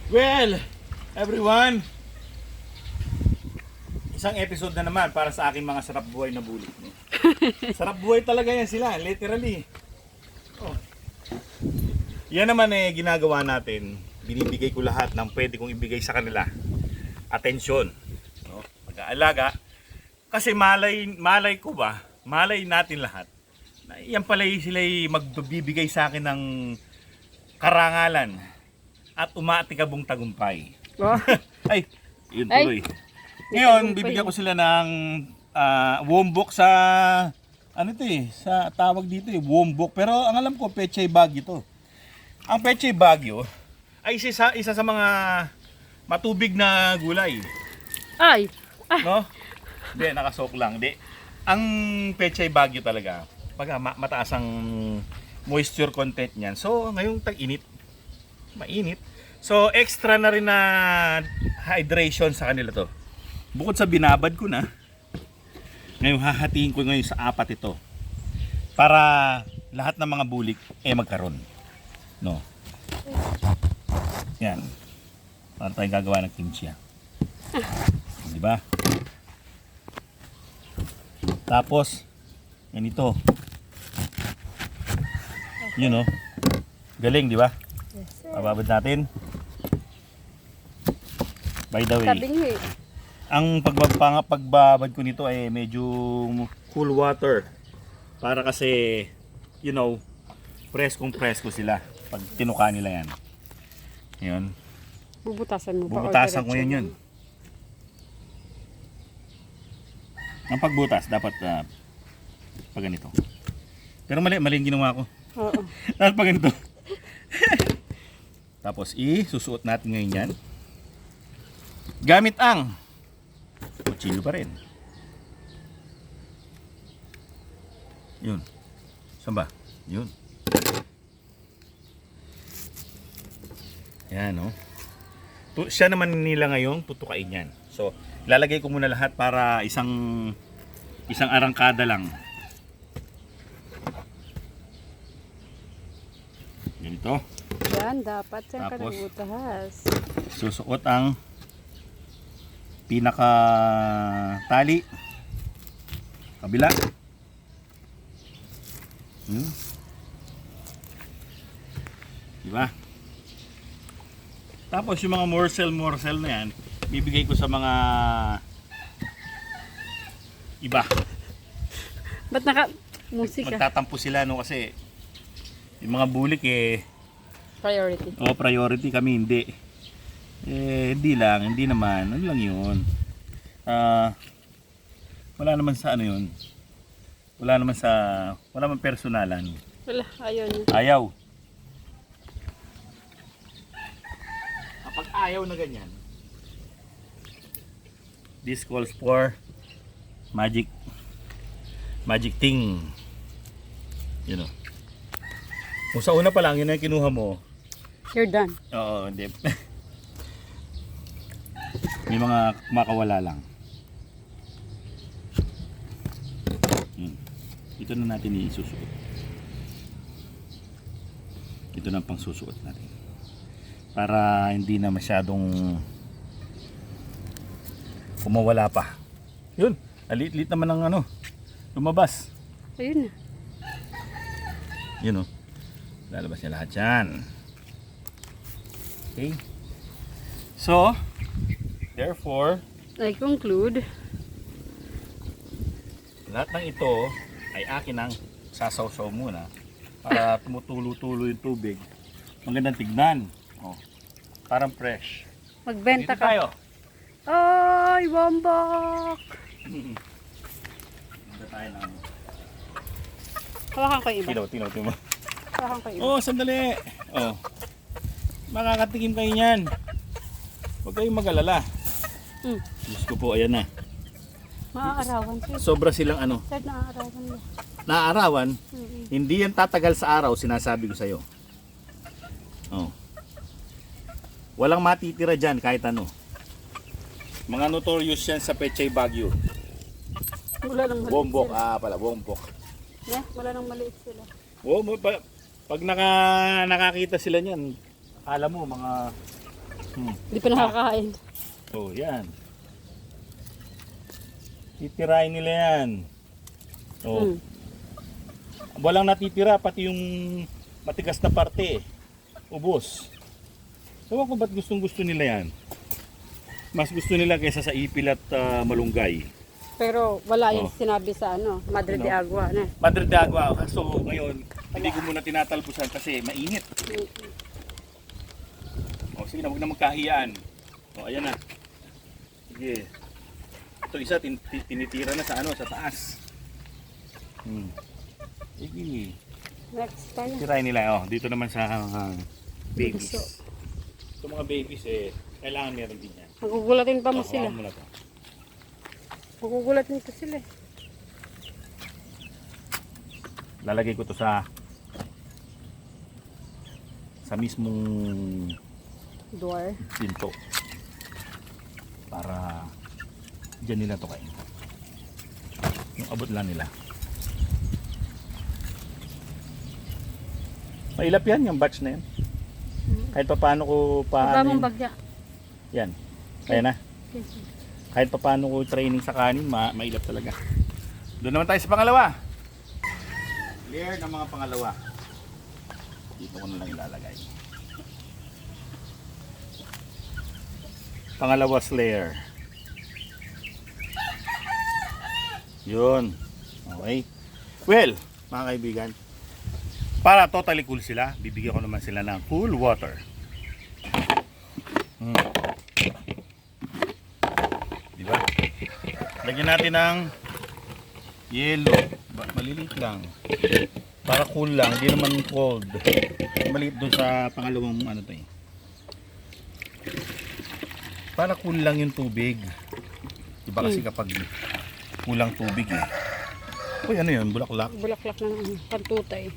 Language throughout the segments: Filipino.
Well, everyone, isang episode na naman para sa aking mga sarap buhay na bulik. Sarap buhay talaga yan sila, literally. Oh. Yan naman ginagawa natin. Binibigay ko lahat ng pwede kong ibigay sa kanila. Atensyon, no? Pag-aalaga. Kasi malay ko ba, malay natin lahat. Na yan pala sila magbibigay sa akin ng karangalan at umatikabong tagumpay. Oh. Ay, yun tuloy. Ngayon, bibigyan ko sila ng wombok sa ano ito sa tawag dito wombok. Pero ang alam ko, Pechay Baguio to. Ang Pechay Baguio ay isa sa mga matubig na gulay. Ay! No? Hindi, nakasok lang. Hindi. Ang Pechay Baguio talaga, pag mataas ang moisture content niyan. So, ngayong tag-init, mainit. So, extra na rin na hydration sa kanila to. Bukod sa binabad ko na, ngayon hahatiin ko ngayon sa 4 ito. Para lahat ng mga bulik magkaroon. No? Yan. Para tayong gagawa ng kimchi. Di ba? Tapos, yan ito. Yun o. Galing, di ba? Yes, sir. Pababad natin. By the way, Tabingi. ang pagbabad ko nito ay medyo cool water. Para kasi, you know, presko sila. Pag tinuka nila yan. Yun. Bubutasan mo pa. Bubutasan ko yun. Ang pagbutas, dapat pag ganito. Pero mali yung ginawa ko. Oo. Dapat pag ganito. Tapos susuot natin ngayon yan. Gamit ang kutsilyo pa rin. Yun. Saan ba? Yun. Yan, no? Siya naman nila ngayon, tutukain yan. So, ilalagay ko muna lahat para isang arangkada lang. Ganito. Yan, dapat yan ka Tapos, nagbutas. Susuot ang pinaka tali. Kabila. Diba? Tapos yung mga morsel na yan, bibigay ko sa mga iba. Ba't naka-musika? Magtatampo sila no kasi yung mga bulik Priority. priority, kami hindi. Hindi naman. Ano lang yun? Wala naman sa ano yun. Wala naman personalan. Wala, ayaw niya. Ayaw. Kapag ayaw na ganyan, this calls for magic thing. You know. Kung sa una pa lang, yun ang kinuha mo. You're done. Oo, hindi. May mga makawala lang. Ito na natin isusuot. Ito na pang susuot natin. Para hindi na masyadong kumawala pa. Yun, alit-lit naman ng lumabas. Ayun na. Yun o. Lalabas niya lahat yan. Okay. So, therefore, I conclude. lahat ng ito ay akin ang sasawsaw muna para tumutulo-tulo yung tubig. Magandang tignan. Oh, parang fresh. Magbenta Dito ka. tayo. Ay, bombok! Dito tayo na. Hawakan ko yung iba. Tinaw. Hawakan ko yung iba. Oh, sandali. Oh. Makakatikim kayo niyan. Huwag kayong mag-alala. Diyos ko po, ayan na. Maaarawan sir. Sobra silang Sir, naaarawan mo. naaarawan. Hindi yan tatagal sa araw, sinasabi ko sa'yo. Oh. Walang matitira dyan kahit ano. Mga notorious yan sa Pechay Baguio. Wala nang maliit Wombok, sila. wombok. Wala nang maliit sila. Pag nakakita sila niyan, alam mo mga Hindi pa nakakain. Oh, yan. Titirahin nila yan. Oh. Walang natitira, pati yung matigas na parte. Ubos. Ewan ko ba't gustong gusto nila yan. Mas gusto nila kaysa sa ipil at malunggay. Pero wala yung sinabi sa Madre de Agua. Madre de Agua. So ngayon, hindi ko muna tinatalbusan kasi mainit. O sige na, huwag na magkahiyaan. O ayan na. Sige. Ito isa, tinitira na sa sa taas. Sige. Next time. Tirahin nila. Oh, dito naman sa babies. Ito mga babies kailangan meron din yan. Magugulatin pa mo sila. Hawakan mo na to. Magugulatin pa sila. Lalagay ko to sa mismong Door. pinto para dyan nila to kain. Yung abot lang nila. Mailap yan yung batch na yan. Kahit pa paano ko Pagkamong bagya. yan. Kaya na. Kahit pa paano ko training sa kanin, mailap talaga. Doon naman tayo sa pangalawa. Layer ng mga pangalawa. Dito ko na lang ilalagay. Pangalawas layer. Yun. Okay. Well, mga kaibigan, para totally cool sila, bibigyan ko naman sila ng cool water. Diba? Lagyan natin ng yellow. Maliliit lang. Para cool lang, hindi naman cold. Maliit doon sa pangalawang to eh. Para cool lang yung tubig. Diba kasi kapag kulang tubig eh. Uy, ano yun? Bulaklak? Bulaklak ng pantutay.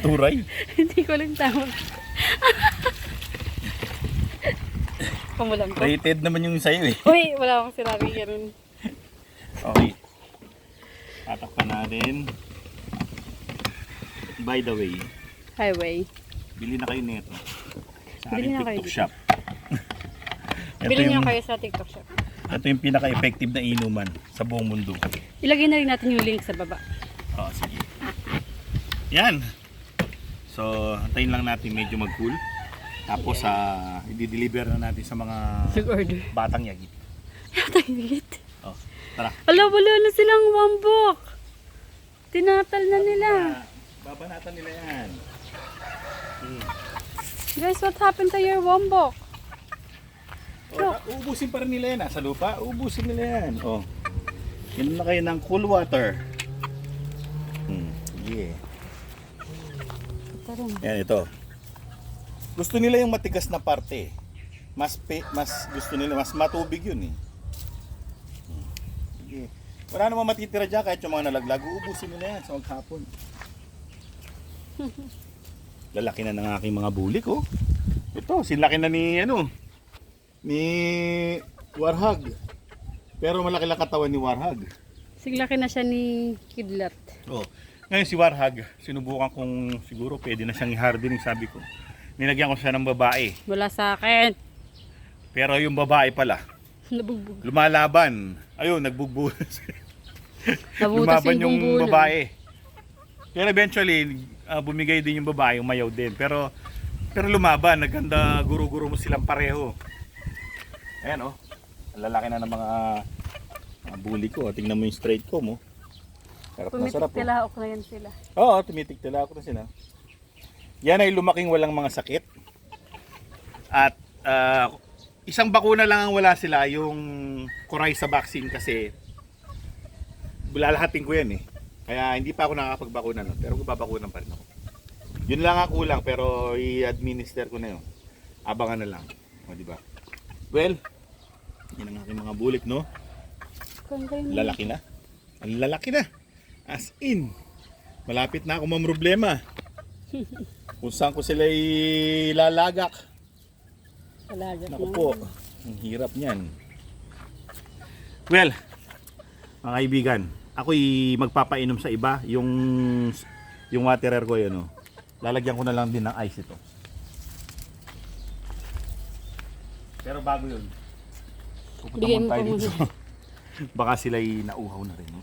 Turay? Hindi ko lang tawag. Pamulang ko. Rated naman yung sa'yo eh. Uy, wala akong sinabi ganun. Okay. Tatakpan natin. By the way, Highway. bili na kayo nito. Sa Bili aking na kayo TikTok dito. shop. Bili niyo kayo sa TikTok shop. Ito yung pinaka-effective na inuman sa buong mundo. Ilagay na rin natin yung link sa baba. Oo, sige. Yan. So, antayin lang natin medyo mag-cool. Tapos, i-deliver na natin sa mga Nag-order. batang yagit. Tangit. Oh, tara. Ala, wala na silang wambok. Tinatal na nila. Babanatan nila yan. Guys, what happened to your wambok? Oh, ubusin pa rin nila yan. Sa lupa, ubusin nila yan. Oh. Inom na kayo ng cool water. Yeah. Ito rin. Yan, ito. Gusto nila yung matigas na parte. Mas gusto nila, mas matubig yun eh. Sige. Wala namang matitira dyan kahit yung mga nalaglag. Uubusin nila yan sa maghapon. Lalaki na ng aking mga bulik oh. Ito, sinlaki na ni Warhag. Pero malaki lang katawan ni Warhag. Siglaki na siya ni Kidlat. Oh. Ngayon si Warhag, sinubukan kong siguro pwede na siyang i-hardening, sabi ko. Nilagyan ko siya ng babae. Wala sa akin. Pero yung babae pala, Nabugbog. lumalaban. Ayun, nagbugbuhos. Nabutas Lumaban yung bumbunan. babae. Pero eventually, bumigay din yung babae, umayaw din. Pero lumaban, naganda guro-guro mo silang pareho. Ayan oh. Ang lalaki na ng mga bully ko. Tingnan mo yung straight ko mo. Sarap na sarap. Tumitik-tilaok na yan sila. Oo, tumitik-tila ako na sila. Yan ay lumaking walang mga sakit. At isang bakuna lang ang wala sila, yung Coryza vaccine kasi lalahatin ko yan eh. Kaya hindi pa ako nakakapagbakuna no, pero babakunan pa rin ako. Yun lang ang kulang pero i-administer ko na yun. Abangan na lang. O, di ba? Well, yan ang aking mga bulik no. Lalaki na. Ang lalaki na. As in. Malapit na ako mamroblema. Kung saan ko sila ilalagak. Naku po. Ang hirap niyan. Well, mga kaibigan, ako'y magpapainom sa iba. Yung waterer ko yun. Oh. Lalagyan ko na lang din ng ice ito. Pero bago yun, pupunta Bigay mo muna tayo pa muna. dito. Baka sila'y nauhaw na rin. No?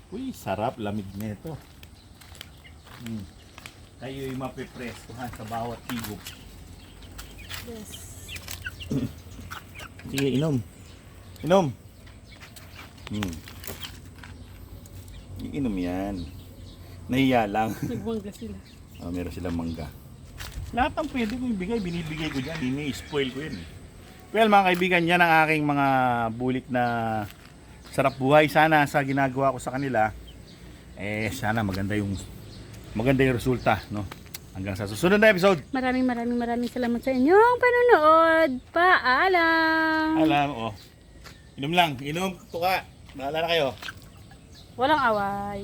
Uy, sarap, lamig nito. Kayo'y mapiprestuhan sa bawat higop. Yes. Sige, inom. Inom. Inom yan. Nahiya lang. Nagmangga sila. Meron silang mangga. Lahat ng pwede ko ibigay, binibigay ko dyan. Ini-spoil ko yun. Well, mga kaibigan, yan ang aking mga bulik na sarap buhay. Sana sa ginagawa ko sa kanila, sana maganda yung resulta, no? Hanggang sa susunod na episode. Maraming salamat sa inyong panonood. Paalam! Alam, Inom lang. Inom, tuka. Bahala na kayo. Walang away.